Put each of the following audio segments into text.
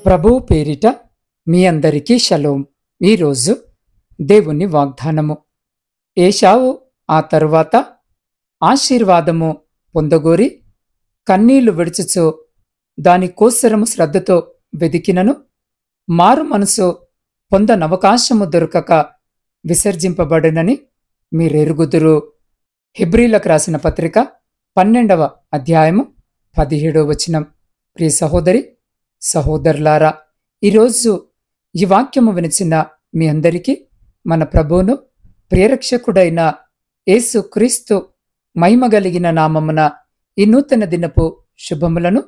ప్రభువు పేరిట మీ అందరికీ షలోం. ఈరోజు దేవుని వాగ్దానము. ఏశావు ఆ తరువాత ఆశీర్వాదము పొందగోరి కన్నీళ్లు విడుచుచు దాని కోసరము శ్రద్ధతో వెదికినను మారు మనసు పొందనవకాశము దొరకక విసర్జింపబడినని మీరెరుగుదురు. హెబ్రీలకు రాసిన పత్రిక 12వ అధ్యాయము 17వ వచనం. ప్రియ సహోదరి సహోదరులారా, ఈరోజు ఈ వాక్యము వినిచిన మీ అందరికీ మన ప్రభువును ప్రియరక్షకుడైన యేసు క్రీస్తు మహిమగలిగిన నామమున ఈ నూతన దినపు శుభములను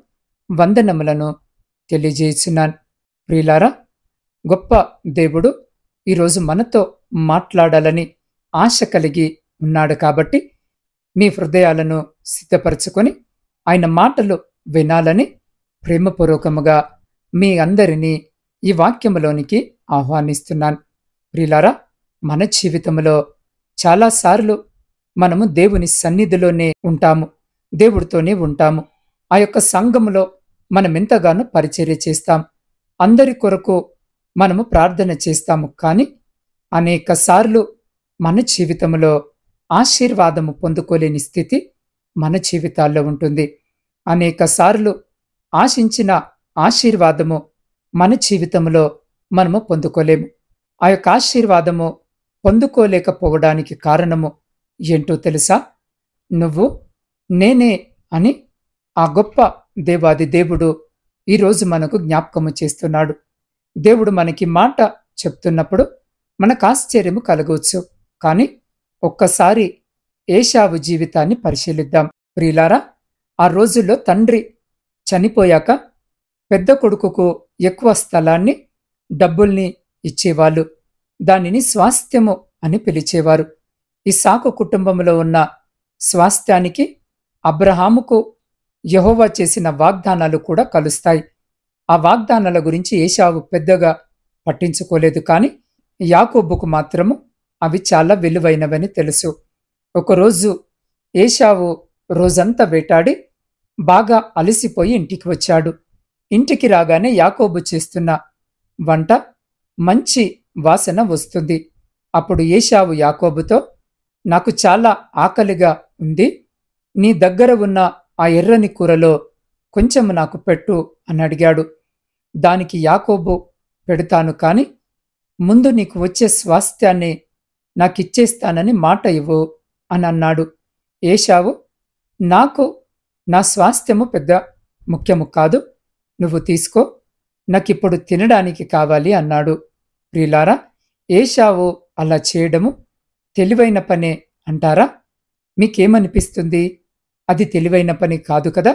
వందనములను తెలియజేస్తున్నాను. ప్రియులారా, గొప్ప దేవుడు ఈరోజు మనతో మాట్లాడాలని ఆశ కలిగి ఉన్నాడు. కాబట్టి మీ హృదయాలను సిద్ధపరచుకొని ఆయన మాటలు వినాలని ప్రేమపూర్వకముగా మీ అందరినీ ఈ వాక్యములోనికి ఆహ్వానిస్తున్నాను. ప్రియులారా, మన జీవితంలో చాలాసార్లు మనము దేవుని సన్నిధిలోనే ఉంటాము, దేవుడితోనే ఉంటాము. ఆ యొక్క సంఘములో మనం ఎంతగానో పరిచర్య చేస్తాం, అందరి కొరకు మనము ప్రార్థన చేస్తాము. కానీ అనేక సార్లు మన జీవితంలో ఆశీర్వాదము పొందుకోలేని స్థితి మన జీవితాల్లో ఉంటుంది. అనేక సార్లు ఆశించిన ఆశీర్వాదము మన జీవితంలో మనము పొందుకోలేము. ఆ యొక్క ఆశీర్వాదము పొందుకోలేకపోవడానికి కారణము ఏంటో తెలుసా? నువ్వు నేనే అని ఆ గొప్ప దేవాది దేవుడు ఈరోజు మనకు జ్ఞాపకము చేస్తున్నాడు. దేవుడు మనకి మాట చెప్తున్నప్పుడు మనకు ఆశ్చర్యము కలగవచ్చు. కానీ ఒక్కసారి ఏశావు జీవితాన్ని పరిశీలిద్దాం. ప్రియులారా, ఆ రోజుల్లో తండ్రి చనిపోయాక పెద్ద కొడుకుకు ఎక్కువ స్థలాన్ని, డబ్బుల్ని ఇచ్చేవాళ్ళు. దానిని స్వాస్థ్యము అని పిలిచేవారు. ఇస్సాకు కుటుంబంలో ఉన్న స్వాస్థ్యానికి అబ్రహాముకు యెహోవా చేసిన వాగ్దానాలు కూడా కలుస్తాయి. ఆ వాగ్దానాల గురించి ఏశావు పెద్దగా పట్టించుకోలేదు. కానీ యాకోబుకు మాత్రము అవి చాలా విలువైనవని తెలుసు. ఒకరోజు ఏశావు రోజంతా వేటాడి బాగా అలసిపోయి ఇంటికి వచ్చాడు. ఇంటికి రాగానే యాకోబు చేస్తున్న వంట మంచి వాసన వస్తుంది. అప్పుడు ఏశావు యాకోబుతో, నాకు చాలా ఆకలిగా ఉంది, నీ దగ్గర ఉన్న ఆ ఎర్రని కూరలో కొంచెం నాకు పెట్టు అని అడిగాడు. దానికి యాకోబు, పెడతాను, కానీ ముందు నీకు వచ్చే స్వాస్థ్యాన్ని నాకిచ్చేస్తానని మాట ఇవ్వు అని అన్నాడు. ఏశావు, నాకు నా స్వాస్థ్యము పెద్ద ముఖ్యము కాదు, నువ్వు తీసుకో, నాకిప్పుడు తినడానికి కావాలి అన్నాడు. ప్రియులారా, ఏశావు అలా చేయడము తెలివైన పనే అంటారా? మీకేమనిపిస్తుంది? అది తెలివైన పని కాదు కదా.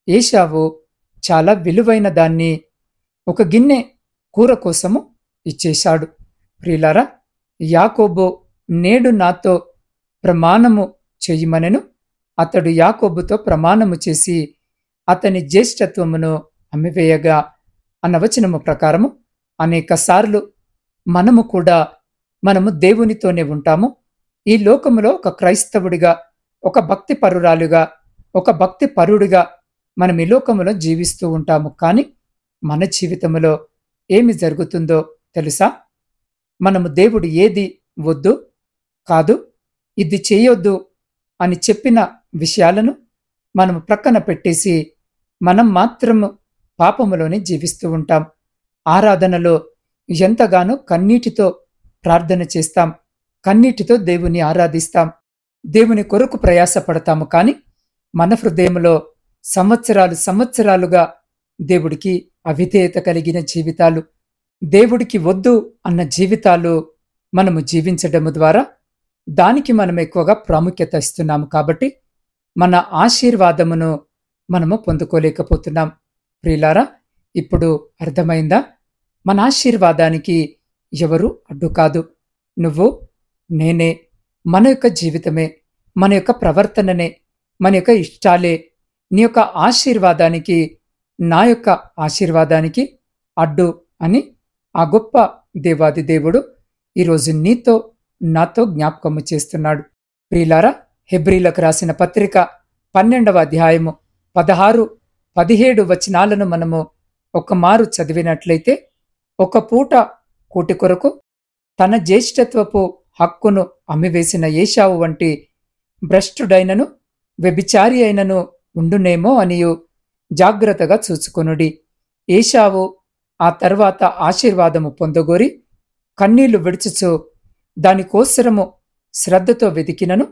ఏశావు చాలా విలువైన దాన్ని ఒక గిన్నె కూర కోసము ఇచ్చేశాడు. ప్రియులారా, యాకోబు నేడు నాతో ప్రమాణము చెయ్యమనెను. అతడు యాకోబుతో ప్రమాణము చేసి అతని జ్యేష్ఠత్వమును అమ్మివేయగా అన్న వచనము ప్రకారము అనేక సార్లు మనము దేవునితోనే ఉంటాము. ఈ లోకములో ఒక క్రైస్తవుడిగా, ఒక భక్తి పరురాలుగా, ఒక భక్తి పరుడిగా మనం ఈ లోకములో జీవిస్తూ ఉంటాము. కానీ మన జీవితంలో ఏమి జరుగుతుందో తెలుసా? మనము దేవుడు ఏది వద్దు, కాదు, ఇది చేయొద్దు అని చెప్పిన విషయాలను మనము ప్రక్కన పెట్టేసి మనం మాత్రము పాపములోనే జీవిస్తూ ఉంటాం. ఆరాధనలో ఎంతగానో కన్నీటితో ప్రార్థన చేస్తాం, కన్నీటితో దేవుని ఆరాధిస్తాం, దేవుని కొరకు ప్రయాసపడతాము. కానీ మన హృదయంలో సంవత్సరాలుగా దేవుడికి అవిధేయత కలిగిన జీవితాలు, దేవుడికి వద్దు అన్న జీవితాలు మనము జీవించడము ద్వారా దానికి మనం ఎక్కువగా ప్రాముఖ్యత ఇస్తున్నాము. కాబట్టి మన ఆశీర్వాదమును మనము పొందుకోలేకపోతున్నాం. ప్రియులారా, ఇప్పుడు అర్థమైందా? మన ఆశీర్వాదానికి ఎవరు అడ్డు కాదు, నువ్వు నేనే. మన యొక్క జీవితమే, మన యొక్క ప్రవర్తననే, మన యొక్క ఇష్టాలే నీ యొక్క ఆశీర్వాదానికి, నా యొక్క ఆశీర్వాదానికి అడ్డు అని ఆ గొప్ప దేవాది దేవుడు ఈరోజు నీతో నాతో జ్ఞాపకము చేస్తున్నాడు. ప్రియులారా, హెబ్రీలకు రాసిన పత్రిక 12వ అధ్యాయము 16, 17 వచనాలను మనము ఒక మారు చదివినట్లయితే, ఒక పూట కూటి కొరకు తన జ్యేష్ఠత్వపు హక్కును అమ్మివేసిన ఏశావు వంటి భ్రష్టుడైనను వ్యభిచారి అయినను ఉండునేమో అనియు జాగ్రత్తగా చూచుకొనుడి. ఏశావు ఆ తర్వాత ఆశీర్వాదము పొందగోరి కన్నీళ్లు విడుచుచు దానికోసరము శ్రద్ధతో వెదికినను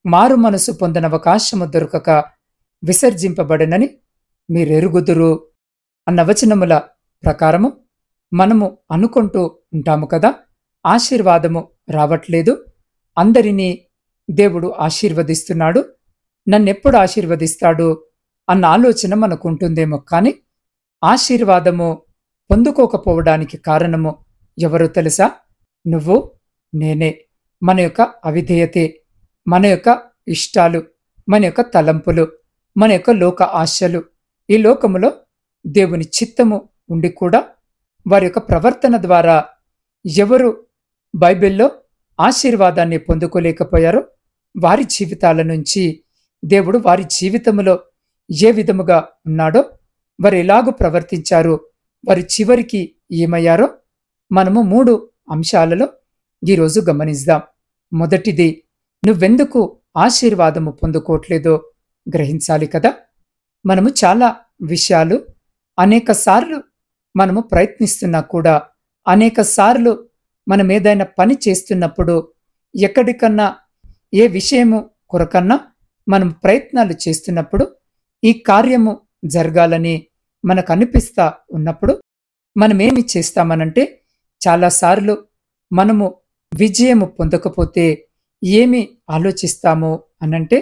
మారు మనసు పొందనవకాశము దొరకక విసర్జింపబడనని మీరెరుగుదురు అన్న వచనముల ప్రకారము మనము అనుకుంటూ ఉంటాము కదా, ఆశీర్వాదము రావట్లేదు, అందరినీ దేవుడు ఆశీర్వదిస్తున్నాడు, నన్నెప్పుడు ఆశీర్వదిస్తాడు అన్న ఆలోచన మనకుంటుందేమో. కానీ ఆశీర్వాదము పొందుకోకపోవడానికి కారణము ఎవరో తెలుసా? నువ్వు, నేనే. మన యొక్క అవిధేయతే, మన యొక్క ఇష్టాలు, మన యొక్క తలంపులు, మన యొక్క లోక ఆశలు. ఈ లోకములో దేవుని చిత్తము ఉండి కూడా వారి యొక్క ప్రవర్తన ద్వారా ఎవరు బైబిల్లో ఆశీర్వాదాన్ని పొందుకోలేకపోయారో వారి జీవితాల నుంచి దేవుడు వారి జీవితంలో ఏ విధముగా ఉన్నాడో, వారు ఎలాగూ ప్రవర్తించారో, వారి చివరికి ఏమయ్యారో మనము 3 అంశాలలో ఈరోజు గమనిద్దాం. మొదటిది, నువ్వెందుకు ఆశీర్వాదము పొందుకోవట్లేదో గ్రహించాలి కదా. మనము చాలా విషయాలు అనేక సార్లు మనము ప్రయత్నిస్తున్నా కూడా, అనేక సార్లు మనం ఏదైనా పని చేస్తున్నప్పుడు, ఎక్కడికన్నా ఏ విషయము కొరకన్నా మనం ప్రయత్నాలు చేస్తున్నప్పుడు, ఈ కార్యము జరగాలని మనకు అనిపిస్తా ఉన్నప్పుడు మనమేమి చేస్తామనంటే, చాలాసార్లు మనము విజయము పొందకపోతే ఏమి ఆలోచిస్తాము అనంటే,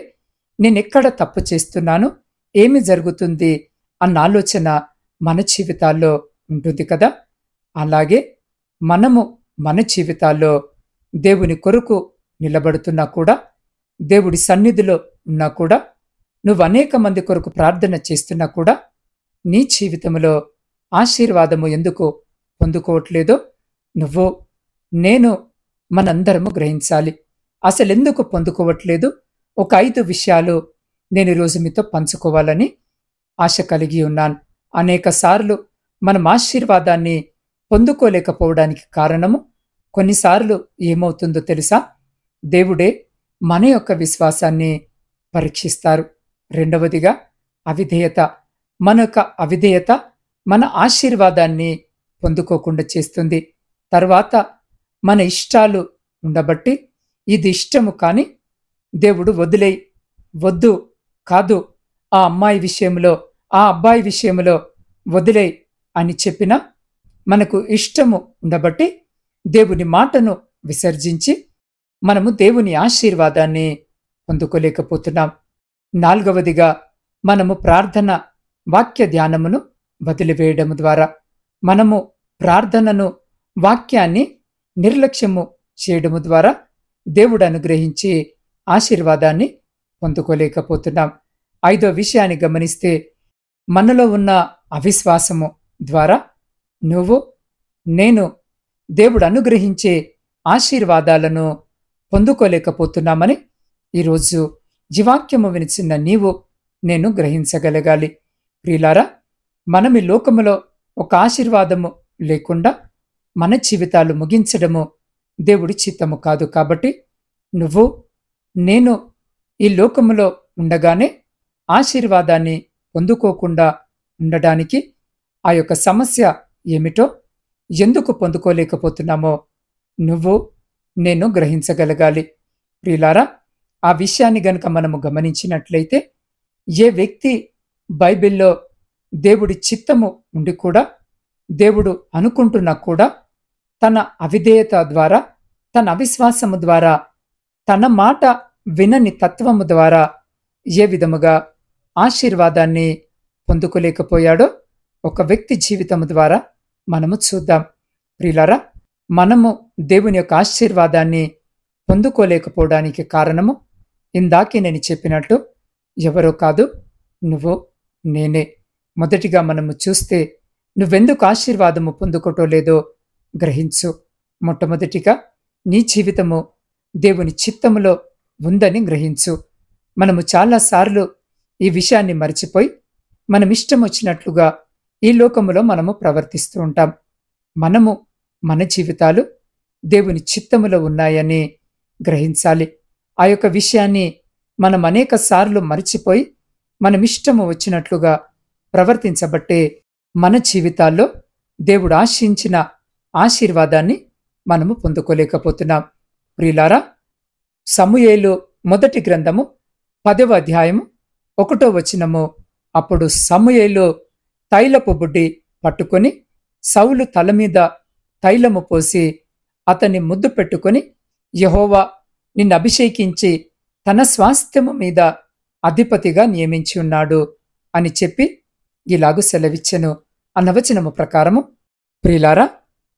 నేనెక్కడ తప్పు చేస్తున్నాను, ఏమి జరుగుతుంది అన్న ఆలోచన మన జీవితాల్లో ఉంటుంది కదా. అలాగే మనము మన జీవితాల్లో దేవుని కొరకు నిలబడుతున్నా కూడా, దేవుడి సన్నిధిలో ఉన్నా కూడా, నువ్వు అనేక మంది కొరకు ప్రార్థన చేస్తున్నా కూడా, నీ జీవితంలో ఆశీర్వాదము ఎందుకు పొందుకోవట్లేదో నువ్వు, నేను, మనందరము గ్రహించాలి. అసలెందుకు పొందుకోవట్లేదు? ఒక 5 విషయాలు నేను ఈరోజు మీతో పంచుకోవాలని ఆశ కలిగి ఉన్నాను. అనేక సార్లు మనం ఆశీర్వాదాన్ని పొందుకోలేకపోవడానికి కారణము, కొన్నిసార్లు ఏమవుతుందో తెలుసా? దేవుడే మన యొక్క విశ్వాసాన్ని పరీక్షిస్తారు. రెండవదిగా అవిధేయత. మన యొక్క అవిధేయత మన ఆశీర్వాదాన్ని పొందుకోకుండా చేస్తుంది. తర్వాత మన ఇష్టాలు ఉండబట్టి, ఇది ఇష్టము కానీ దేవుడు వదిలేయ్, వద్దు, కాదు, ఆ అమ్మాయి విషయంలో, ఆ అబ్బాయి విషయంలో వదిలేయ్ అని చెప్పినా మనకు ఇష్టము ఉండబట్టి దేవుని మాటను విసర్జించి మనము దేవుని ఆశీర్వాదాన్ని పొందుకోలేకపోతున్నాం. 4వదిగా మనము ప్రార్థన వాక్య ధ్యానమును వదిలివేయడం ద్వారా, మనము ప్రార్థనను, వాక్యాన్ని నిర్లక్ష్యము చేయడము ద్వారా దేవుడు అనుగ్రహించి ఆశీర్వాదాన్ని పొందుకోలేకపోతున్నాం. 5వ విషయాన్ని గమనిస్తే, మనలో ఉన్న అవిశ్వాసము ద్వారా నువ్వు, నేను దేవుడు అనుగ్రహించే ఆశీర్వాదాలను పొందుకోలేకపోతున్నామని ఈరోజు జీవాక్యము వినిచిన నీవు, నేను గ్రహించగలగాలి. ప్రియులారా, మనం ఈ లోకములో ఒక ఆశీర్వాదము లేకుండా మన జీవితాలు ముగించడము దేవుడి చిత్తము కాదు. కాబట్టి నువ్వు, నేను ఈ లోకములో ఉండగానే ఆశీర్వాదాన్ని పొందుకోకుండా ఉండడానికి ఆ యొక్క సమస్య ఏమిటో, ఎందుకు పొందుకోలేకపోతున్నామో నువ్వు, నేను గ్రహించగలగాలి. ప్రియులారా, ఆ విషయాన్ని గనుక మనము గమనించినట్లయితే, ఏ వ్యక్తి బైబిల్లో దేవుడి చిత్తము ఉండి కూడా, దేవుడు అనుకుంటున్నా కూడా, తన అవిధేయత ద్వారా, తన అవిశ్వాసము ద్వారా, తన మాట వినని తత్వము ద్వారా ఏ విధముగా ఆశీర్వాదాన్ని పొందుకోలేకపోయాడో ఒక వ్యక్తి జీవితము ద్వారా మనము చూద్దాం. ప్రియులారా, మనము దేవుని యొక్క ఆశీర్వాదాన్ని పొందుకోలేకపోవడానికి కారణము, ఇందాకే నేను చెప్పినట్టు, ఎవరో కాదు, నువ్వు, నేనే. మొదటిగా మనము చూస్తే, నువ్వెందుకు ఆశీర్వాదము పొందుకోవటం లేదో గ్రహించు. మొట్టమొదటిగా నీ జీవితము దేవుని చిత్తములో ఉందని గ్రహించు. మనము చాలాసార్లు ఈ విషయాన్ని మర్చిపోయి మనం ఇష్టం వచ్చినట్లుగా ఈ లోకములో మనము ప్రవర్తిస్తూ ఉంటాం. మనము మన జీవితాలు దేవుని చిత్తములో ఉన్నాయని గ్రహించాలి. ఆ యొక్క విషయాన్ని మనం అనేక సార్లు మరిచిపోయి మనమిష్టము వచ్చినట్లుగా ప్రవర్తించబట్టే మన జీవితాల్లో దేవుడు ఆశించిన ఆశీర్వాదాన్ని మనము పొందుకోలేకపోతున్నాం. ప్రియులారా, సమూయేలు మొదటి గ్రంథము 10వ అధ్యాయము 1వ వచనము. అప్పుడు సమూయేలు తైలపు బుడ్డి పట్టుకొని సౌలు తల మీద తైలము పోసి అతన్ని ముద్దు పెట్టుకొని, యెహోవా నిన్ను అభిషేకించి తన స్వాస్థ్యము మీద అధిపతిగా నియమించి ఉన్నాడు అని చెప్పి ఇలాగు సెలవిచ్చెను అన్న వచనము ప్రకారము, ప్రియులారా,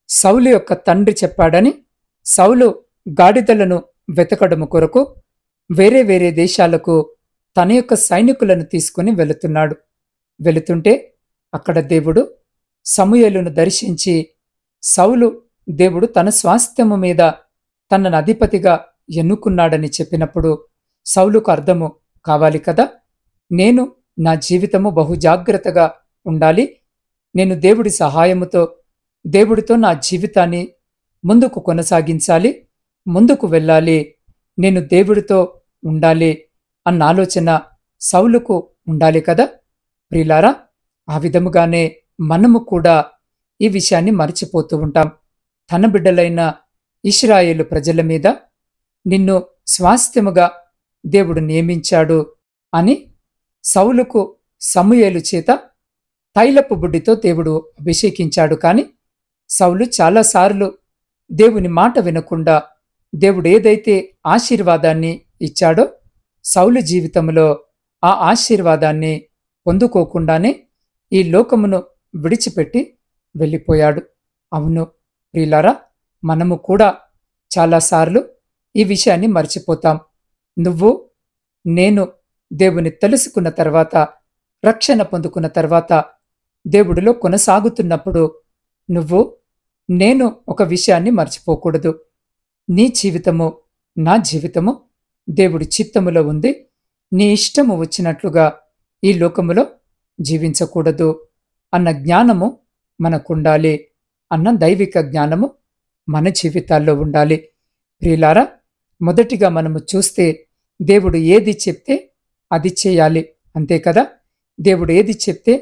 సౌలు యొక్క తండ్రి చెప్పాడని సౌలు గాడిదలను వెతకడము కొరకు వేరే వేరే దేశాలకు తన యొక్క సైనికులను తీసుకుని వెళుతున్నాడు. వెళుతుంటే అక్కడ దేవుడు సమూయేలును దర్శించి, సౌలు దేవుడు తన స్వాస్థ్యము మీద తనను అధిపతిగా ఎన్నుకున్నాడని చెప్పినప్పుడు సౌలుకు అర్థము కావాలి కదా, నేను నా జీవితము బహు జాగ్రత్తగా ఉండాలి, నేను దేవుడి సహాయముతో దేవుడితో నా జీవితాన్ని ముందుకు కొనసాగించాలి, ముందుకు వెళ్ళాలి, నేను దేవుడితో ఉండాలి అన్న ఆలోచన సౌలుకు ఉండాలి కదా. ప్రియులారా, ఆ విధముగానే మనము కూడా ఈ విషయాన్ని మరిచిపోతూ ఉంటాం. తన బిడ్డలైన ఇశ్రాయేలు ప్రజల మీద నిన్ను స్వాస్థ్యముగా దేవుడు నియమించాడు అని సౌలుకు సమూయేలు చేత తైలపు బుడ్డితో దేవుడు అభిషేకించాడు. కాని సౌలు చాలాసార్లు దేవుని మాట వినకుండా దేవుడు ఏదైతే ఆశీర్వాదాన్ని ఇచ్చాడో సౌలు జీవితంలో ఆ ఆశీర్వాదాన్ని పొందుకోకుండానే ఈ లోకమును విడిచిపెట్టి వెళ్ళిపోయాడు. అవును ప్రియులారా, మనము కూడా చాలాసార్లు ఈ విషయాన్ని మర్చిపోతాం. నువ్వు నేను దేవుని తెలుసుకున్న తర్వాత, రక్షణ పొందుకున్న తర్వాత, దేవుడిలో కొనసాగుతున్నప్పుడు నువ్వు నేను ఒక విషయాన్ని మర్చిపోకూడదు. నీ జీవితము నా జీవితము దేవుడి చిత్తములో ఉంది. నీ ఇష్టము వచ్చినట్లుగా ఈ లోకములో జీవించకూడదు అన్న జ్ఞానము మనకుండాలి, అన్న దైవిక జ్ఞానము మన జీవితాల్లో ఉండాలి. ప్రియులారా, మొదటిగా మనము చూస్తే దేవుడు ఏది చెప్తే అది చేయాలి, అంతే కదా. దేవుడు ఏది చెప్తే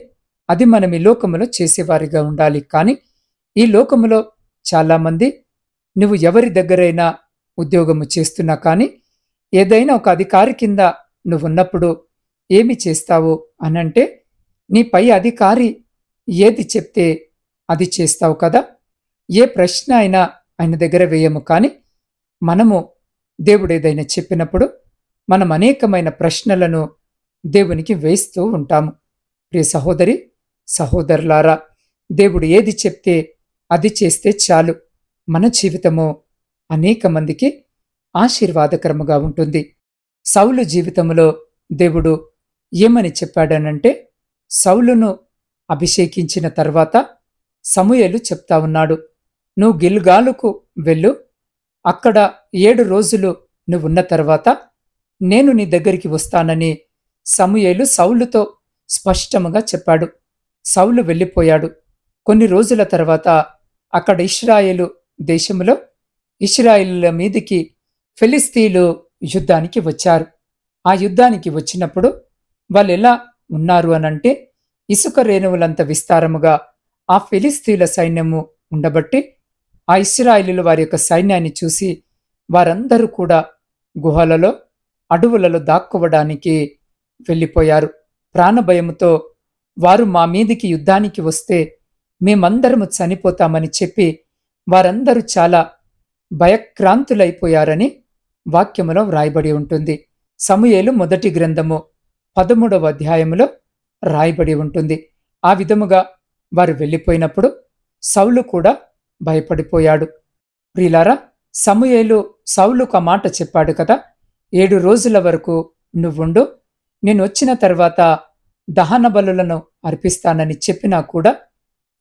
అది మనం ఈ లోకములో చేసేవారిగా ఉండాలి. కానీ ఈ లోకములో చాలామంది నువ్వు ఎవరి దగ్గరైనా ఉద్యోగము చేస్తున్నా కానీ ఏదైనా ఒక అధికారి కింద నువ్వున్నప్పుడు ఏమి చేస్తావు అనంటే నీ పై అధికారి ఏది చెప్తే అది చేస్తావు కదా. ఏ ప్రశ్న అయినా ఆయన దగ్గర వేయము. కానీ మనము దేవుడు ఏదైనా చెప్పినప్పుడు మనం అనేకమైన ప్రశ్నలను దేవునికి వేస్తూ ఉంటాము. ప్రియ సహోదరి సహోదరులారా, దేవుడు ఏది చెప్తే అది చేస్తే చాలు, మన జీవితము అనేక మందికి ఆశీర్వాదకరముగా ఉంటుంది. సౌలు జీవితంలో దేవుడు ఏమని చెప్పాడనంటే, సౌలును అభిషేకించిన తర్వాత సమూయేలు చెప్తా ఉన్నాడు, నువ్వు గిల్గాలుకు వెళ్ళు, అక్కడ 7 రోజులు నువ్వున్న తర్వాత నేను నీ దగ్గరికి వస్తానని సమూయేలు సౌలుతో స్పష్టముగా చెప్పాడు. సౌలు వెళ్ళిపోయాడు. కొన్ని రోజుల తర్వాత అక్కడ ఇశ్రాయేలు దేశంలో ఇశ్రాయేలుల మీదికి ఫిలిస్తీయులు యుద్ధానికి వచ్చారు. ఆ యుద్ధానికి వచ్చినప్పుడు వాళ్ళు ఎలా ఉన్నారు అనంటే, ఇసుక రేణువులంత విస్తారముగా ఆ ఫిలిస్తీయుల సైన్యము ఉండబట్టి ఆ ఇశ్రాయేలీయులు వారి యొక్క సైన్యాన్ని చూసి వారందరూ కూడా గుహలలో అడవులలో దాక్కోవడానికి వెళ్ళిపోయారు. ప్రాణభయముతో వారు మా మీదికి యుద్ధానికి వస్తే మేమందరము చనిపోతామని చెప్పి వారందరూ చాలా భయక్రాంతులైపోయారని వాక్యములో వ్రాయబడి ఉంటుంది. సమూయేలు మొదటి గ్రంథము 13వ అధ్యాయములో రాయబడి ఉంటుంది. ఆ విధముగా వారు వెళ్ళిపోయినప్పుడు సౌలు కూడా భయపడిపోయాడు. ప్రియులారా, సమూయేలు సౌలుకు ఆ మాట చెప్పాడు కదా, 7 రోజుల వరకు నువ్వుండు, నేను వచ్చిన తర్వాత దహన బలులను అర్పిస్తానని చెప్పినా కూడా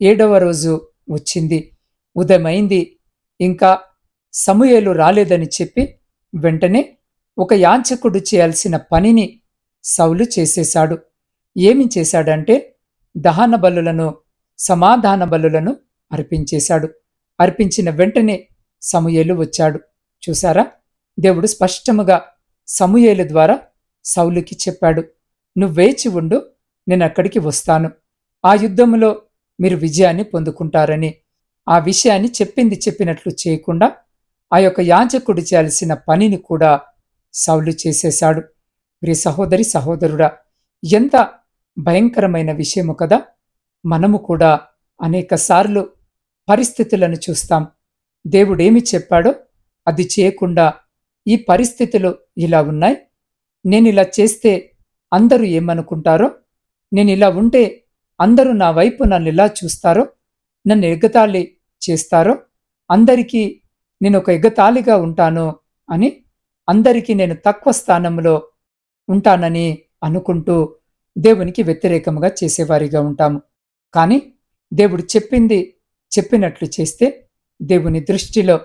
7వ రోజు వచ్చింది, ఉదయమైంది, ఇంకా సమూయేలు రాలేదని చెప్పి వెంటనే ఒక యాజకుడు చేయాల్సిన పనిని సౌలు చేసేశాడు. ఏమి చేశాడంటే దహన బలులను సమాధాన బలులను అర్పించేశాడు. అర్పించిన వెంటనే సమూయేలు వచ్చాడు. చూసారా, దేవుడు స్పష్టముగా సమూయేలు ద్వారా సౌలుకి చెప్పాడు, నువ్వు వేచి ఉండు, నేను అక్కడికి వస్తాను, ఆ యుద్ధములో మీరు విజయాన్ని పొందుకుంటారని. ఆ విషయాన్ని చెప్పింది చెప్పినట్లు చేయకుండా ఆ యొక్క యాజకుడు చేయాల్సిన పనిని కూడా సౌలు చేసేశాడు. ప్రియ సహోదరి సహోదరుడా, ఎంత భయంకరమైన విషయము కదా. మనము కూడా అనేక సార్లు పరిస్థితులను చూస్తాం. దేవుడేమి చెప్పాడో అది చేయకుండా, ఈ పరిస్థితులు ఇలా ఉన్నాయి, నేను ఇలా చేస్తే అందరూ ఏమనుకుంటారో, నేను ఇలా ఉంటే అందరూ నా వైపు నన్ను ఇలా చూస్తారో, నన్ను ఎగతాళి చేస్తారో, అందరికీ నేను ఒక ఎగతాళిగా ఉంటాను అని, అందరికీ నేను తక్కువ స్థానంలో ఉంటానని అనుకుంటూ దేవునికి వ్యతిరేకముగా చేసేవారిగా ఉంటాము. కానీ దేవుడు చెప్పింది చెప్పినట్లు చేస్తే దేవుని దృష్టిలో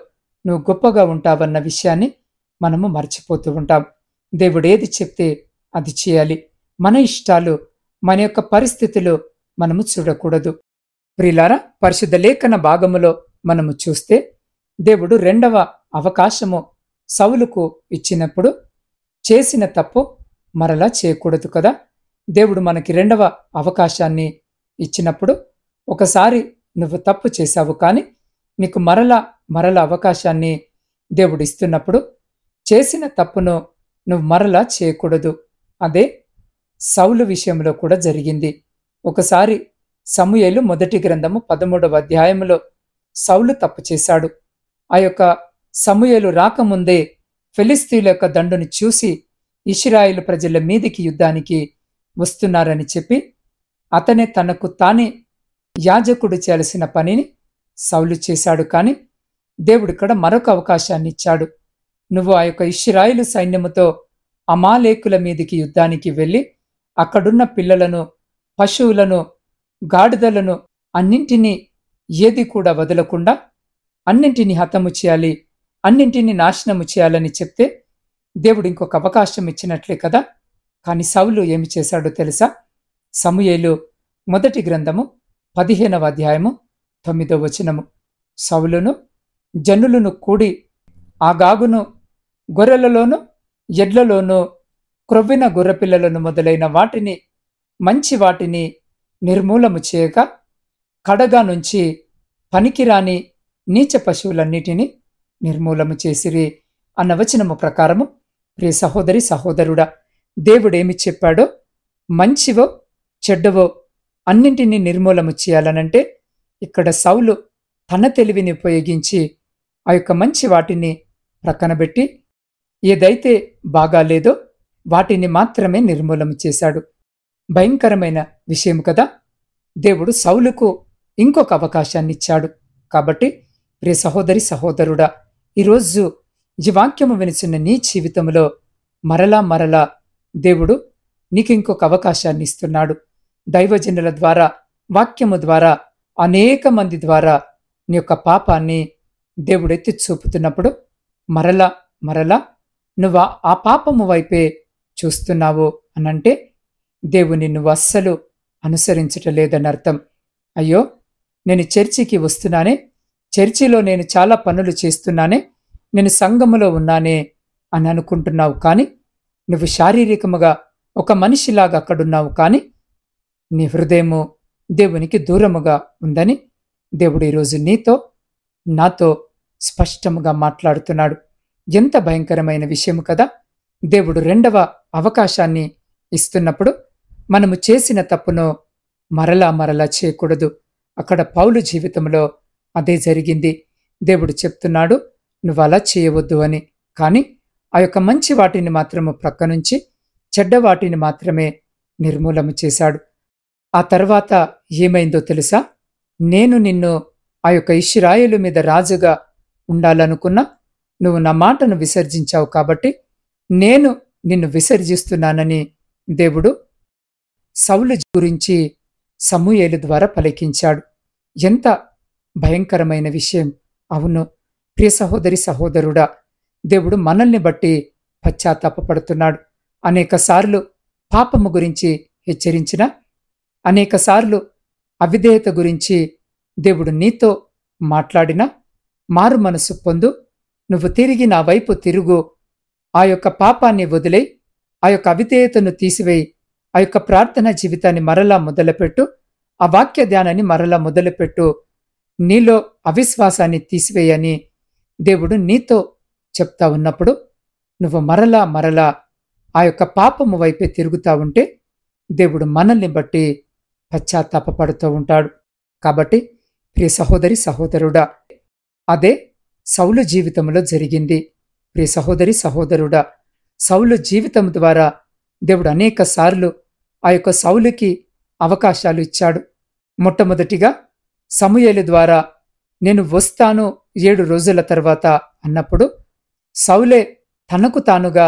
నువ్వు గొప్పగా ఉంటావన్న విషయాన్ని మనము మర్చిపోతూ ఉంటాం. దేవుడు ఏది చెప్తే అది చేయాలి. మన ఇష్టాలు, మన యొక్క పరిస్థితులు మనము చూడకూడదు. ప్రియులారా, పరిశుద్ధ లేఖన భాగములో మనము చూస్తే దేవుడు రెండవ అవకాశము సౌలుకు ఇచ్చినప్పుడు చేసిన తప్పు మరలా చేయకూడదు కదా. దేవుడు మనకి రెండవ అవకాశాన్ని ఇచ్చినప్పుడు, ఒకసారి నువ్వు తప్పు చేశావు కానీ నీకు మరల అవకాశాన్ని దేవుడు ఇస్తున్నప్పుడు చేసిన తప్పును నువ్వు మరలా చేయకూడదు. అదే సౌలు విషయంలో కూడా జరిగింది. ఒకసారి సమూయేలు మొదటి గ్రంథము 13వ అధ్యాయంలో సౌలు తప్పు చేశాడు. ఆ యొక్క సమూయేలు రాకముందే ఫిలిస్తీయుల యొక్క దండుని చూసి ఇశ్రాయేలు ప్రజల మీదికి యుద్ధానికి వస్తున్నారని చెప్పి అతనే తనకు తానే యాజకుడు చేయాల్సిన పనిని సౌలు చేశాడు. కానీ దేవుడు ఇక్కడ మరొక అవకాశాన్ని ఇచ్చాడు. నువ్వు ఆ యొక్క ఇశ్రాయేలు సైన్యముతో అమాలేకుల మీదికి యుద్ధానికి వెళ్ళి అక్కడున్న పిల్లలను, పశువులను, గాడిదలను అన్నింటినీ ఏది కూడా వదలకుండా అన్నింటినీ హతము చేయాలి, అన్నింటినీ నాశనము చేయాలని చెప్తే దేవుడు ఇంకొక అవకాశం ఇచ్చినట్లే కదా. కానీ సౌలు ఏమి చేశాడో తెలుసా? సమూయేలు మొదటి గ్రంథము 15వ అధ్యాయము 9వ వచనము, సౌలును జనులను కూడి ఆగాగును గొర్రెలలోను ఎడ్లలోను క్రొవ్విన గొర్రెపిల్లలను మొదలైన వాటిని, మంచి వాటిని నిర్మూలము చేయక కడగా నుంచి పనికిరాని నీచ పశువులన్నిటినీ నిర్మూలము చేసిరి అన్న వచనము ప్రకారము, ప్రియ సహోదరి సహోదరుడా, దేవుడేమి చెప్పాడో, మంచివో చెడ్డవో అన్నింటినీ నిర్మూలము చేయాలనంటే ఇక్కడ సౌలు తన తెలివిని ఉపయోగించి ఆ యొక్క మంచి వాటిని ప్రక్కనబెట్టి ఏదైతే బాగాలేదో వాటిని మాత్రమే నిర్మూలము చేశాడు. భయంకరమైన విషయం కదా. దేవుడు సౌలుకు ఇంకొక అవకాశాన్ని ఇచ్చాడు. కాబట్టి ప్రియ సహోదరి సహోదరుడా, ఈరోజు ఈ వాక్యము వినిచిన నీ జీవితంలో మరలా దేవుడు నీకు ఇంకొక అవకాశాన్ని ఇస్తున్నాడు. దైవజనుల ద్వారా, వాక్యము ద్వారా, అనేక మంది ద్వారా నీ యొక్క పాపాన్ని దేవుడు ఎత్తి చూపుతున్నప్పుడు మరలా నువ్వు ఆ పాపము వైపే చూస్తున్నావు అనంటే దేవుని నువ్వు అస్సలు అనుసరించటలేదని అర్థం. అయ్యో, నేను చర్చికి వస్తున్నానే, చర్చిలో నేను చాలా పనులు చేస్తున్నానే, నేను సంఘములో ఉన్నానే అని అనుకుంటున్నావు. కానీ నువ్వు శారీరకముగా ఒక మనిషిలాగా అక్కడున్నావు, కానీ నీ హృదయము దేవునికి దూరముగా ఉందని దేవుడు ఈరోజు నీతో నాతో స్పష్టముగా మాట్లాడుతున్నాడు. ఎంత భయంకరమైన విషయం కదా. దేవుడు రెండవ అవకాశాన్ని ఇస్తున్నప్పుడు మనము చేసిన తప్పును మరలా చేయకూడదు. అక్కడ పౌలు జీవితంలో అదే జరిగింది. దేవుడు చెప్తున్నాడు, నువ్వు అలా చేయవద్దు అని. కానీ ఆ యొక్క మంచి వాటిని మాత్రము ప్రక్కనుంచి చెడ్డ వాటిని మాత్రమే నిర్మూలము చేశాడు. ఆ తర్వాత ఏమైందో తెలుసా? నేను నిన్ను ఆ యొక్క ఇశ్రాయేలు మీద రాజుగా ఉండాలనుకున్నా, నువ్వు నా మాటను విసర్జించావు కాబట్టి నేను నిన్ను విసర్జిస్తున్నానని దేవుడు సౌలు గురించి సమూయేలు ద్వారా పలికించాడు. ఎంత భయంకరమైన విషయం. అవును ప్రియ సహోదరి సహోదరుడా, దేవుడు మనల్ని బట్టి పశ్చాత్తాపపడుతున్నాడు. అనేక సార్లు పాపము గురించి హెచ్చరించిన, అనేక సార్లు అవిధేయత గురించి దేవుడు నీతో మాట్లాడినా మారు మనసు పొందు, నువ్వు తిరిగి నా వైపు తిరుగు, ఆ యొక్క పాపాన్ని వదిలేయి, ఆ యొక్క అవిధేయతను తీసివేయి, ఆ యొక్క ప్రార్థనా జీవితాన్ని మరలా మొదలుపెట్టు, ఆ వాక్య ధ్యానాన్ని మరలా మొదలుపెట్టు, నీలో అవిశ్వాసాన్ని తీసివేయని దేవుడు నీతో చెప్తా ఉన్నప్పుడు నువ్వు మరలా మరలా ఆ యొక్క పాపము వైపే తిరుగుతా ఉంటే దేవుడు మనల్ని బట్టి పశ్చాత్తాపపడుతూ ఉంటాడు. కాబట్టి ప్రియ సహోదరి సహోదరుడా, అదే సౌలు జీవితంలో జరిగింది. ప్రియ సహోదరి సహోదరుడా, సౌలు జీవితం ద్వారా దేవుడు అనేక సార్లు ఆ యొక్క సౌలుకి అవకాశాలు ఇచ్చాడు. మొట్టమొదటిగా సమూయేలు ద్వారా నేను వస్తాను 7 రోజుల తర్వాత అన్నప్పుడు సౌలే తనకు తానుగా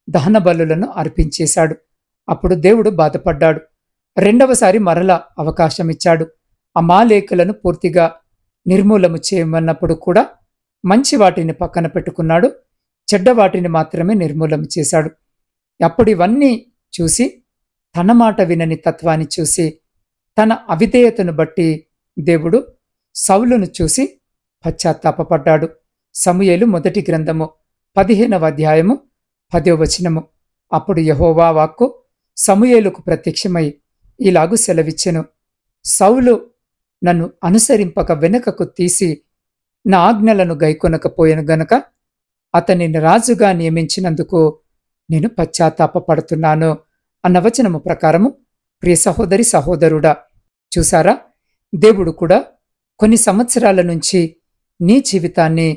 దహన బలులను అర్పించేశాడు. అప్పుడు దేవుడు బాధపడ్డాడు. రెండవసారి మరలా అవకాశం ఇచ్చాడు. అమాలేకులను పూర్తిగా నిర్మూలము చేయమన్నప్పుడు కూడా మంచి వాటిని పక్కన పెట్టుకున్నాడు, చెడ్డ వాటిని మాత్రమే నిర్మూలన చేశాడు. అప్పుడు ఇవన్నీ చూసి, తన మాట వినని తత్వాన్ని చూసి, తన అవిధేయతను బట్టి దేవుడు సౌలును చూసి పశ్చాత్తాపపడ్డాడు. సమూయేలు మొదటి గ్రంథము 15వ అధ్యాయము 10వ వచనము. అప్పుడు యెహోవా వాక్కు సమూయేలుకు ప్రత్యక్షమై ఇలాగు సెలవిచ్చెను, సౌలు నన్ను అనుసరింపక వెనుకకు తీసి నా ఆజ్ఞలను గైకొనకపోయాను గనక అతనిని రాజుగా నియమించినందుకు నేను పశ్చాత్తాపపడుతున్నాను అన్న వచనము ప్రకారము ప్రియ సహోదరి సహోదరుడా, చూసారా, దేవుడు కూడా కొన్ని సంవత్సరాల నుంచి నీ జీవితాన్ని,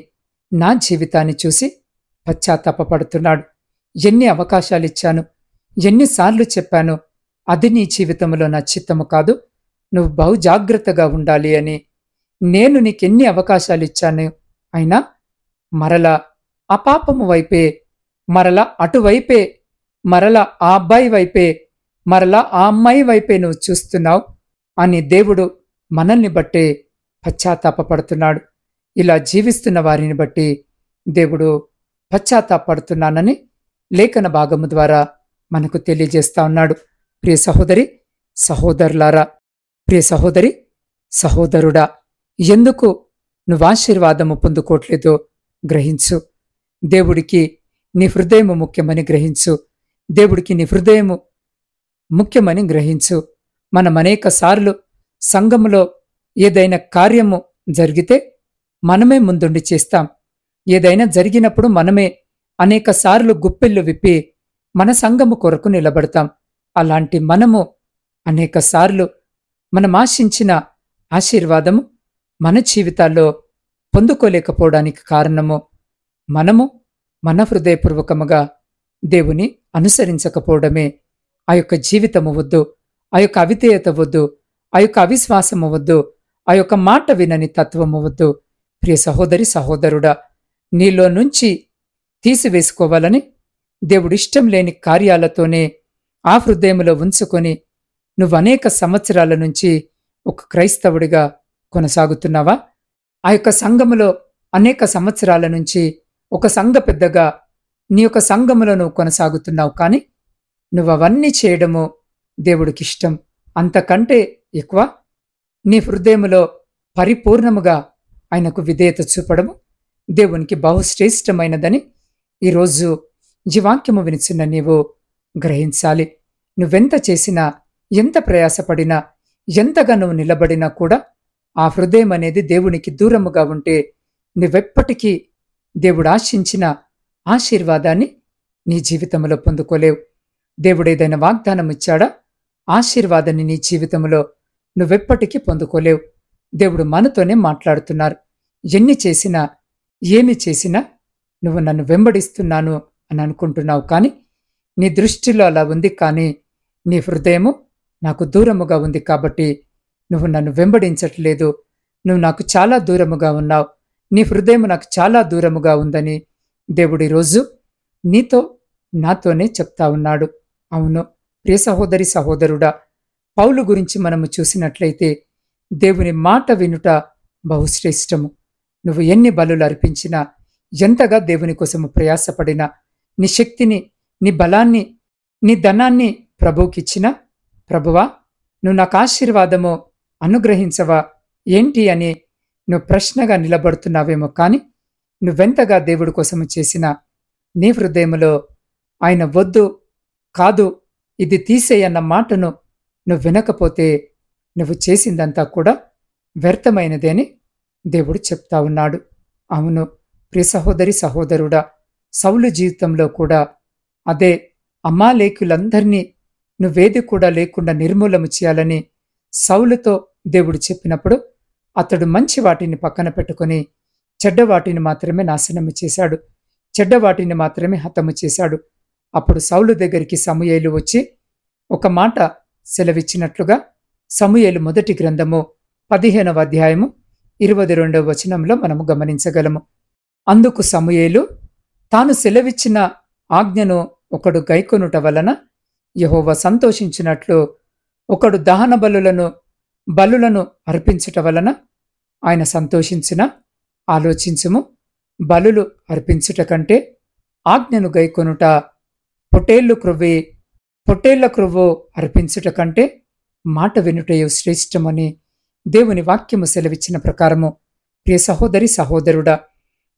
నా జీవితాన్ని చూసి పశ్చాత్తాపపడుతున్నాడు. ఎన్ని అవకాశాలిచ్చాను, ఎన్నిసార్లు చెప్పాను, అది నీ జీవితంలో నా చిత్తము కాదు, నువ్వు బహు జాగ్రత్తగా ఉండాలి అని. నేను నీకెన్ని అవకాశాలిచ్చాను, అయినా మరలా ఆ పాపము వైపే, మరలా అటువైపే, మరలా ఆ అబ్బాయి వైపే, మరలా ఆ అమ్మాయి వైపే నువ్వు చూస్తున్నావు అని దేవుడు మనల్ని బట్టే పశ్చాత్తాపపడుతున్నాడు. ఇలా జీవిస్తున్న వారిని బట్టి దేవుడు పశ్చాత్తాపడుతున్నానని లేఖన భాగము ద్వారా మనకు తెలియజేస్తా ఉన్నాడు. ప్రియ సహోదరి సహోదరులారా, ప్రియ సహోదరి సహోదరుడా, ఎందుకు నువ్వు ఆశీర్వాదము పొందుకోవట్లేదో గ్రహించు. దేవుడికి నీ హృదయము ముఖ్యమని గ్రహించు. దేవుడికి నీ హృదయము ముఖ్యమని గ్రహించు. మనం అనేక సార్లు సంఘములో ఏదైనా కార్యము జరిగితే మనమే ముందుండి చేస్తాం. ఏదైనా జరిగినప్పుడు మనమే అనేక సార్లు గుప్పెళ్ళు విప్పి మన సంఘము కొరకు నిలబడతాం. అలాంటి మనము అనేక సార్లు మనం ఆశించిన ఆశీర్వాదము మన జీవితాల్లో పొందుకోలేకపోవడానికి కారణము మనము మన హృదయపూర్వకముగా దేవుని అనుసరించకపోవడమే. ఆ యొక్క జీవితము వద్దు, ఆ యొక్క అవిధేయత వద్దు, ఆ యొక్క అవిశ్వాసము వద్దు, ఆ యొక్క మాట వినని తత్వము వద్దు. ప్రియ సహోదరి సహోదరుడా, నీలో నుంచి తీసివేసుకోవాలని దేవుడిష్టం లేని కార్యాలతోనే ఆ హృదయములో ఉంచుకొని నువ్వు అనేక సంవత్సరాల నుంచి ఒక క్రైస్తవుడిగా కొనసాగుతున్నావా? ఆ యొక్క సంఘములో అనేక సంవత్సరాల నుంచి ఒక సంఘ పెద్దగా నీ యొక్క సంఘములో నువ్వు కొనసాగుతున్నావు. కానీ నువ్వు అవన్నీ చేయడము దేవుడికిష్టం. అంతకంటే ఎక్కువ నీ హృదయములో పరిపూర్ణముగా ఆయనకు విధేయత చూపడము దేవునికి బహుశ్రేష్టమైనదని ఈరోజు ఈ వాక్యము వినిచిన నీవు గ్రహించాలి. నువ్వెంత చేసినా, ఎంత ప్రయాసపడినా, ఎంతగా నువ్వు నిలబడినా కూడా ఆ హృదయం అనేది దేవునికి దూరముగా ఉంటే నువ్వెప్పటికీ దేవుడు ఆశించిన ఆశీర్వాదాన్ని నీ జీవితంలో పొందుకోలేవు. దేవుడేదైనా వాగ్దానం ఇచ్చాడా, ఆశీర్వాదాన్ని నీ జీవితంలో నువ్వెప్పటికీ పొందుకోలేవు. దేవుడు మనతోనే మాట్లాడుతున్నారు. ఎన్ని చేసినా, ఏమి చేసినా నువ్వు నన్ను వెంబడిస్తున్నాను అని అనుకుంటున్నావు. కానీ నీ దృష్టిలో అలా ఉంది, కానీ నీ హృదయము నాకు దూరముగా ఉంది. కాబట్టి నువ్వు నన్ను వెంబడించట్లేదు, నువ్వు నాకు చాలా దూరముగా ఉన్నావు, నీ హృదయం నాకు చాలా దూరముగా ఉందని దేవుడు ఈరోజు నీతో నాతోనే చెప్తా ఉన్నాడు. అవును ప్రియ సహోదరి సహోదరుడా, పౌలు గురించి మనము చూసినట్లయితే దేవుని మాట వినుట బహుశ్రేష్టము. నువ్వు ఎన్ని బలులు అర్పించినా, ఎంతగా దేవుని కోసము ప్రయాసపడినా, నీ శక్తిని, నీ బలాన్ని, నీ ధనాన్ని ప్రభువుకిచ్చినా, ప్రభువా నువ్వు నాకు ఆశీర్వాదము అనుగ్రహించవా ఏంటి అని నువ్వు ప్రశ్నగా నిలబడుతున్నావేమో, కానీ నువ్వెంతగా దేవుడి కోసము చేసినా నీ హృదయములో ఆయన వద్దు, కాదు, ఇది తీసేయన్న మాటను నువ్వు వినకపోతే నువ్వు చేసిందంతా కూడా వ్యర్థమైనదే అని దేవుడు చెప్తా ఉన్నాడు. అవును ప్రియ సహోదరి సహోదరుడా, సౌలు జీవితంలో కూడా అదే అమాలేకులందరినీ నువ్వేది కూడా లేకుండా నిర్మూలము చేయాలని సౌలుతో దేవుడు చెప్పినప్పుడు అతడు మంచి వాటిని పక్కన పెట్టుకుని చెడ్డ వాటిని మాత్రమే నాశనము చేశాడు, చెడ్డ వాటిని మాత్రమే హతము చేశాడు. అప్పుడు సౌలు దగ్గరికి సమూయేలు వచ్చి ఒక మాట సెలవిచ్చినట్లుగా సమూయేలు మొదటి గ్రంథము 15వ అధ్యాయము 22వ వచనంలో మనము గమనించగలము. అందుకు సమూయేలు తాను సెలవిచ్చిన ఆజ్ఞను ఒకడు గైకొనుట వలన యెహోవా సంతోషించినట్లు ఒకడు దహన బలులను అర్పించుట వలన ఆయన సంతోషించిన ఆలోచించుము. బలులు అర్పించుట కంటే ఆజ్ఞను గైకొనుట, పొట్టేళ్ల క్రొవ్వు అర్పించుట కంటే మాట వినుటయు శ్రేష్టమని దేవుని వాక్యము సెలవిచ్చిన ప్రకారము ప్రియ సహోదరి సహోదరుడా,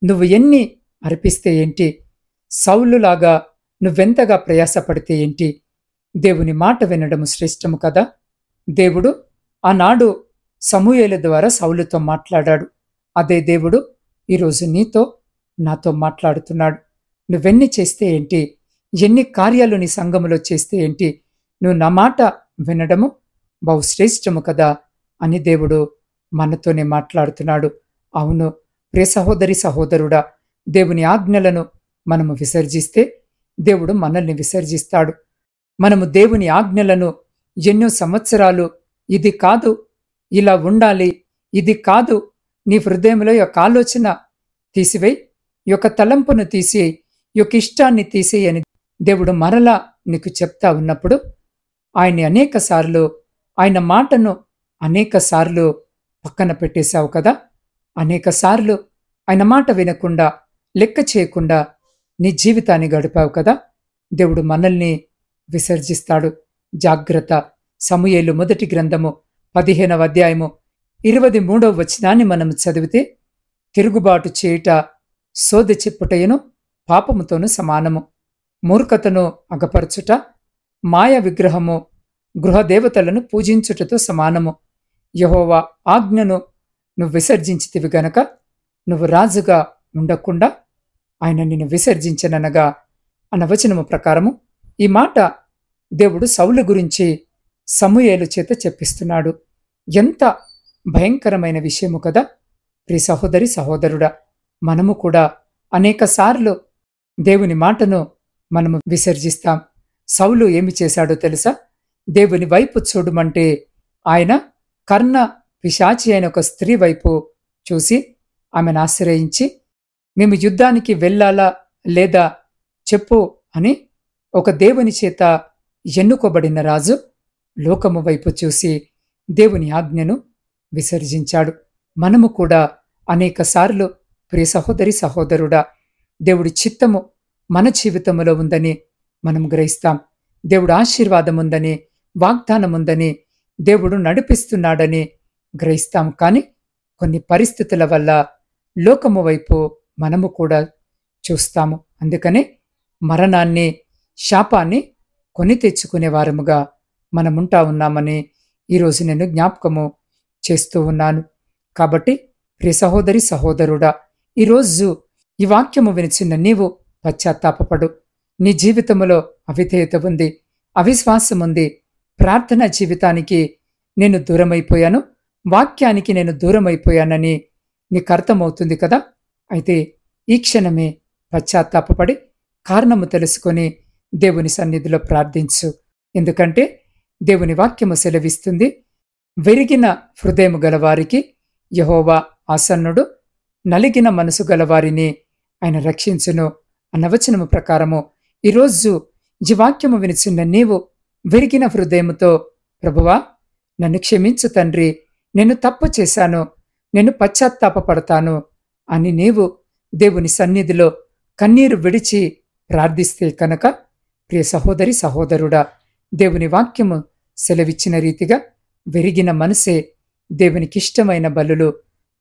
నువ్వు ఎన్ని అర్పిస్తే ఏంటి, సౌలులాగా నువ్వెంతగా ప్రయాసపడితే ఏంటి, దేవుని మాట వినడము శ్రేష్టము కదా. దేవుడు ఆనాడు సమూయేలు ద్వారా సౌలుతో మాట్లాడాడు. అదే దేవుడు ఈరోజు నీతో నాతో మాట్లాడుతున్నాడు. నువ్వెన్ని చేస్తే ఏంటి, ఎన్ని కార్యాలు నీ సంఘములో చేస్తే ఏంటి, నువ్వు నా మాట వినడము బహుశ్రేష్టము కదా అని దేవుడు మనతోనే మాట్లాడుతున్నాడు. అవును ప్రియ సహోదరి సహోదరుడా, దేవుని ఆజ్ఞలను మనము విసర్జిస్తే దేవుడు మనల్ని విసర్జిస్తాడు. మనము దేవుని ఆజ్ఞలను ఎన్నో సంవత్సరాలు ఇది కాదు, ఇలా ఉండాలి, ఇది కాదు, నీ హృదయంలో యొక్క ఆలోచన తీసివేయి, యొక్క తలంపును తీసేయి, యొక్క ఇష్టాన్ని తీసేయి అని దేవుడు మరలా నీకు చెప్తా ఉన్నప్పుడు ఆయన మాటను అనేక సార్లు పక్కన పెట్టేశావు కదా. అనేక సార్లు ఆయన మాట వినకుండా, లెక్క చేయకుండా నీ జీవితాన్ని గడిపావు కదా. దేవుడు మనల్ని విసర్జిస్తాడు. జాగ్రత్త. సమూయేలు మొదటి గ్రంథము 15వ అధ్యాయము 23వ వచనాన్ని మనము చదివితే, తిరుగుబాటు చేయుట సోదె చెప్పుటయును పాపముతోను సమానము, మూర్ఖతను అగపరచుట మాయ విగ్రహము గృహదేవతలను పూజించుటతో సమానము. యెహోవా ఆజ్ఞను నువ్వు విసర్జించితివి గనక నువ్వు రాజుగా ఉండకుండా ఆయన నిన్ను విసర్జించననగా అన్న వచనము ప్రకారము ఈ మాట దేవుడు సౌలు గురించి సమూయేలు చేత చెప్పిస్తున్నాడు. ఎంత భయంకరమైన విషయము కదా ప్రియ సహోదరి సహోదరుడా. మనము కూడా అనేక సార్లు దేవుని మాటను మనము విసర్జిస్తాం. సౌలు ఏమి చేశాడో తెలుసా? దేవుని వైపు చూడమంటే ఆయన కర్ణ పిశాచి అయిన ఒక స్త్రీ వైపు చూసి ఆమెను ఆశ్రయించి, మేము యుద్ధానికి వెళ్ళాలా లేదా చెప్పు అని ఒక దేవుని చేత ఎన్నుకోబడిన రాజు లోకము వైపు చూసి దేవుని ఆజ్ఞను విసర్జించాడు. మనము కూడా అనేక సార్లు ప్రియ సహోదరి సహోదరుడా, దేవుడి చిత్తము మన జీవితంలో ఉందని మనం గ్రహిస్తాం. దేవుడు ఆశీర్వాదం ఉందని, వాగ్దానం ఉందని, దేవుడు నడిపిస్తున్నాడని గ్రహిస్తాం. కానీ కొన్ని పరిస్థితుల వల్ల లోకము వైపు మనము కూడా చూస్తాము. అందుకనే మరణాన్ని, శాపాన్ని కొని తెచ్చుకునే వారముగా మనముంటా ఉన్నామని ఈరోజు నేను జ్ఞాపకము చేస్తూ ఉన్నాను. కాబట్టి ప్రియ సహోదరి సహోదరుడా, ఈరోజు ఈ వాక్యము వినిచిన నీవు పశ్చాత్తాపపడు. నీ జీవితంలో అవిధేయత ఉంది, అవిశ్వాసం ఉంది, ప్రార్థనా జీవితానికి నేను దూరమైపోయాను, వాక్యానికి నేను దూరమైపోయానని నీకు అర్థమవుతుంది కదా. అయితే ఈ క్షణమే పశ్చాత్తాపపడి కారణము తెలుసుకొని దేవుని సన్నిధిలో ప్రార్థించు. ఎందుకంటే దేవుని వాక్యము సెలవిస్తుంది, విరిగిన హృదయము గలవారికి యెహోవా ఆసన్నుడు, నలిగిన మనసు గలవారిని ఆయన రక్షించును అన్న వచనము ప్రకారము ఈరోజు ఈ వాక్యము వినిచున్న నీవు విరిగిన హృదయముతో, ప్రభువా నన్ను క్షమించు తండ్రి, నేను తప్పు చేశాను, నేను పశ్చాత్తాపపడతాను అని నీవు దేవుని సన్నిధిలో కన్నీరు విడిచి ప్రార్థిస్తే కనుక ప్రియ సహోదరి సహోదరుడా, దేవుని వాక్యము సెలవిచ్చిన రీతిగా విరిగిన మనసే దేవునికిష్టమైన బలులు.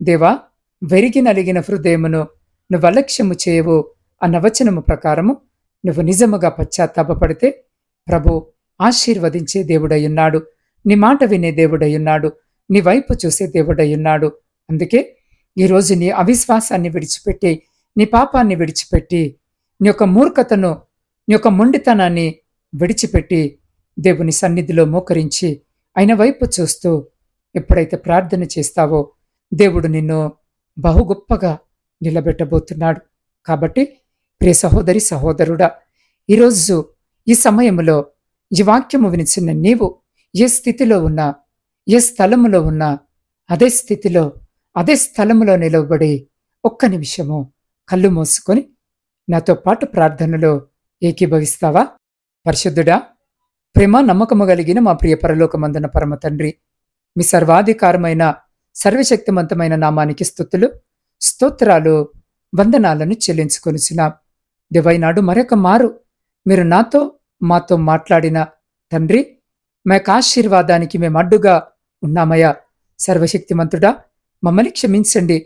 దేవా, వెరిగి నలిగిన హృదయమును నువ్వు అలక్ష్యము చేయవు అన్న వచనము ప్రకారము నువ్వు నిజముగా పశ్చాత్తాపపడితే ప్రభు ఆశీర్వదించే దేవుడయ్యున్నాడు. నీ మాట వినే దేవుడయ్యున్నాడు. నీ వైపు చూసే దేవుడయ్యున్నాడు. అందుకే ఈరోజు నీ అవిశ్వాసాన్ని విడిచిపెట్టి, నీ పాపాన్ని విడిచిపెట్టి, నీ యొక్క మూర్ఖతను, నీ యొక్క మొండితనాన్ని విడిచిపెట్టి దేవుని సన్నిధిలో మోకరించి ఆయన వైపు చూస్తూ ఎప్పుడైతే ప్రార్థన చేస్తావో దేవుడు నిన్ను బహు గొప్పగా నిలబెట్టబోతున్నాడు. కాబట్టి ప్రియ సహోదరి సహోదరుడా, ఈరోజు ఈ సమయంలో ఈ వాక్యము వినిచిన నీవు ఏ స్థితిలో ఉన్నా, ఏ స్థలములో ఉన్నా, అదే స్థితిలో అదే స్థలములో నిలవబడి ఒక్క నిమిషము కళ్ళు మూసుకొని నాతో పాటు ప్రార్థనలో ఏకీభవిస్తావా? పరిశుద్ధుడా, ప్రేమ నమ్మకము కలిగిన మా ప్రియ పరలోకమందున పరమ తండ్రి, మీ సర్వాధికారమైన సర్వశక్తిమంతమైన నామానికి స్తుతులు, స్తోత్రాలు, వందనాలను చెల్లించుకొనిచున్నాం. దేవైనాడు మరొక మారు మీరు నాతో మాతో మాట్లాడిన తండ్రి, మా యొక్క ఆశీర్వాదానికి మేము అడ్డుగా ఉన్నామయ్యా. సర్వశక్తిమంతుడా, మమ్మల్ని క్షమించండి.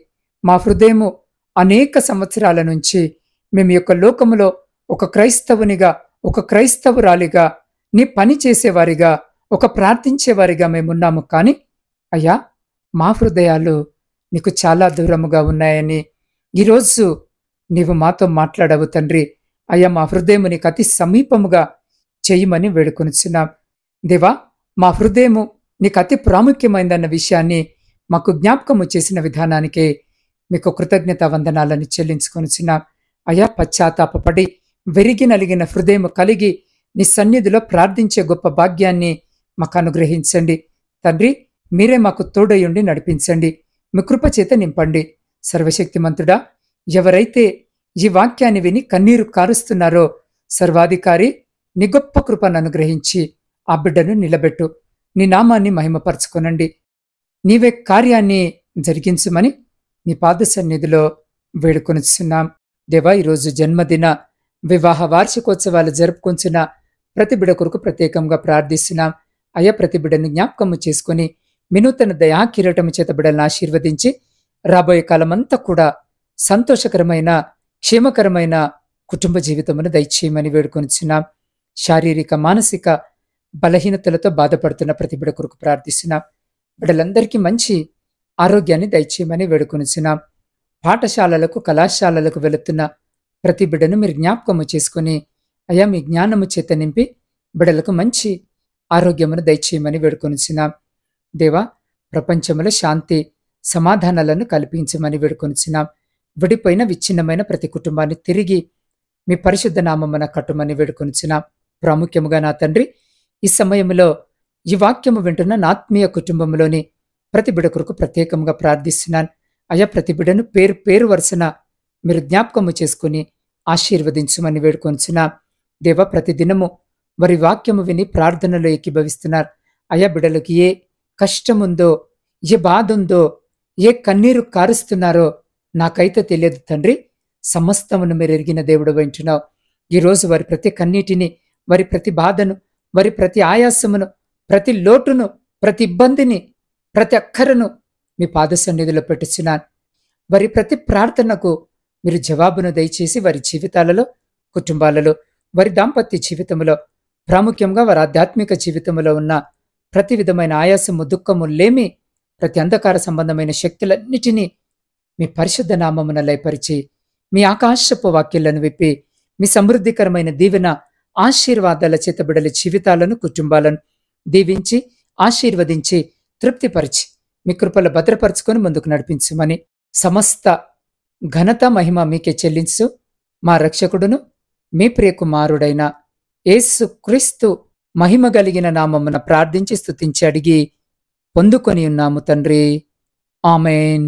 మా హృదయము అనేక సంవత్సరాల నుంచి మేము యొక్క లోకములో ఒక క్రైస్తవునిగా, ఒక క్రైస్తవురాలిగా, నీ పని చేసేవారిగా, ఒక ప్రార్థించేవారిగా మేమున్నాము. కానీ అయ్యా, మా హృదయాలు నీకు చాలా దూరముగా ఉన్నాయని ఈరోజు నీవు మాతో మాట్లాడవు తండ్రి. అయ్యా, మా హృదయము నీకు అతి సమీపముగా చేయమని వేడుకొనిచున్నాం. దేవా, మా హృదయము నీకు అతి ప్రాముఖ్యమైందన్న విషయాన్ని మాకు జ్ఞాపకము చేసిన విధానానికే మీకు కృతజ్ఞత వందనాలని చెల్లించుకొనిచున్నాం. అయ్యా, పశ్చాత్తాపపడి వెరిగి నలిగిన హృదయము కలిగి నీ సన్నిధిలో ప్రార్థించే గొప్ప భాగ్యాన్ని మాకు అనుగ్రహించండి తండ్రి. మీరే మాకు తోడయుండి నడిపించండి. మీ కృపచేత నింపండి. సర్వశక్తిమంతుడా, ఎవరైతే ఈ వాక్యాన్ని విని కన్నీరు కారుస్తున్నారో సర్వాధికారి నీ గొప్ప కృపను అనుగ్రహించి ఆ బిడ్డను నిలబెట్టు. నీ నామాన్ని మహిమపరచుకొనండి. నీవే కార్యాన్ని జరిగించమని నీ పాద సన్నిధిలో వేడుకొనిచున్నాం. దేవా, ఈరోజు జన్మదిన వివాహ వార్షికోత్సవాలు జరుపుకొంచిన ప్రతి బిడ్డ కొరకు ప్రత్యేకంగా ప్రార్థిస్తున్నాం. అయ్యా, ప్రతి బిడ్డను జ్ఞాపకము చేసుకుని వినూతన దయా కిరీటము చేత బిడ్డలను ఆశీర్వదించి రాబోయే కాలమంతా కూడా సంతోషకరమైన క్షేమకరమైన కుటుంబ జీవితమును దయచేయమని వేడుకొనిచున్నాం. శారీరక మానసిక బలహీనతలతో బాధపడుతున్న ప్రతి బిడ్డ కొరకు ప్రార్థిస్తున్నాం. బిడ్డలందరికీ మంచి ఆరోగ్యాన్ని దయచేయమని వేడుకొనిచున్నాం. పాఠశాలలకు కళాశాలలకు వెళుతున్న ప్రతి బిడ్డను మీరు జ్ఞాపకము చేసుకుని అయ్యా, మీ జ్ఞానము చేత నింపి బిడ్డలకు మంచి ఆరోగ్యమును దయచేయమని వేడుకొనిచున్నాం. దేవా, ప్రపంచంలో శాంతి సమాధానాలను కల్పించమని వేడుకొనిచున్నాం. విడిపోయిన విచ్ఛిన్నమైన ప్రతి కుటుంబాన్ని తిరిగి మీ పరిశుద్ధ నామమున కట్టుమని వేడుకొనిచున్నాం. ప్రాముఖ్యముగా నా తండ్రి, ఈ సమయంలో ఈ వాక్యము వింటున్న నా ఆత్మీయ కుటుంబంలోని ప్రతి బిడ్డ కొరకు ప్రత్యేకంగా ప్రార్థిస్తున్నాను. అయ్యా, ప్రతి బిడ్డను పేరు పేరు వరుసన మీరు జ్ఞాపకము చేసుకుని ఆశీర్వదించమని వేడుకొనిచున్నాం. దేవ, ప్రతిదినము వారి వాక్యము విని ప్రార్థనలో ఏకీభవిస్తున్నారు. అయ్యా, బిడ్డలకు ఏ కష్టముందో, ఏ బాధ ఉందో, ఏ కన్నీరు కారుస్తున్నారో నాకైతే తెలియదు తండ్రి. సమస్తమును మీరు ఎరిగిన దేవుడు వింటున్నావు. ఈరోజు వారి ప్రతి కన్నీటిని, వారి ప్రతి బాధను, వారి ప్రతి ఆయాసమును, ప్రతి లోటును, ప్రతి ఇబ్బందిని, ప్రతి అక్కరను మీ పాద సన్నిధిలో పెట్టుచున్నాను. వారి ప్రతి ప్రార్థనకు మీరు జవాబును దయచేసి వారి జీవితాలలో, కుటుంబాలలో, వారి దాంపత్య జీవితంలో, ప్రాముఖ్యంగా వారి ఆధ్యాత్మిక జీవితంలో ఉన్న ప్రతి విధమైన ఆయాసము, దుఃఖము, లేమి, ప్రతి అంధకార సంబంధమైన శక్తులన్నిటినీ మీ పరిశుద్ధ నామమున లయపరిచి మీ ఆకాశపు వాక్యాలను విప్పి మీ సమృద్ధికరమైన దీవెన ఆశీర్వాదాల చేత బిడ్డల జీవితాలను, కుటుంబాలను దీవించి ఆశీర్వదించి తృప్తిపరిచి మీ కృపలో భద్రపరుచుకొని ముందుకు నడిపించమని సమస్త ఘనత మహిమ మీకే చెల్లించు మా రక్షకుడును మీ ప్రియకుమారుడైన యేసు క్రీస్తు మహిమ కలిగిన నామమున ప్రార్థించి స్తుతించి అడిగి పొందుకొని ఉన్నాము తండ్రి. ఆమేన్.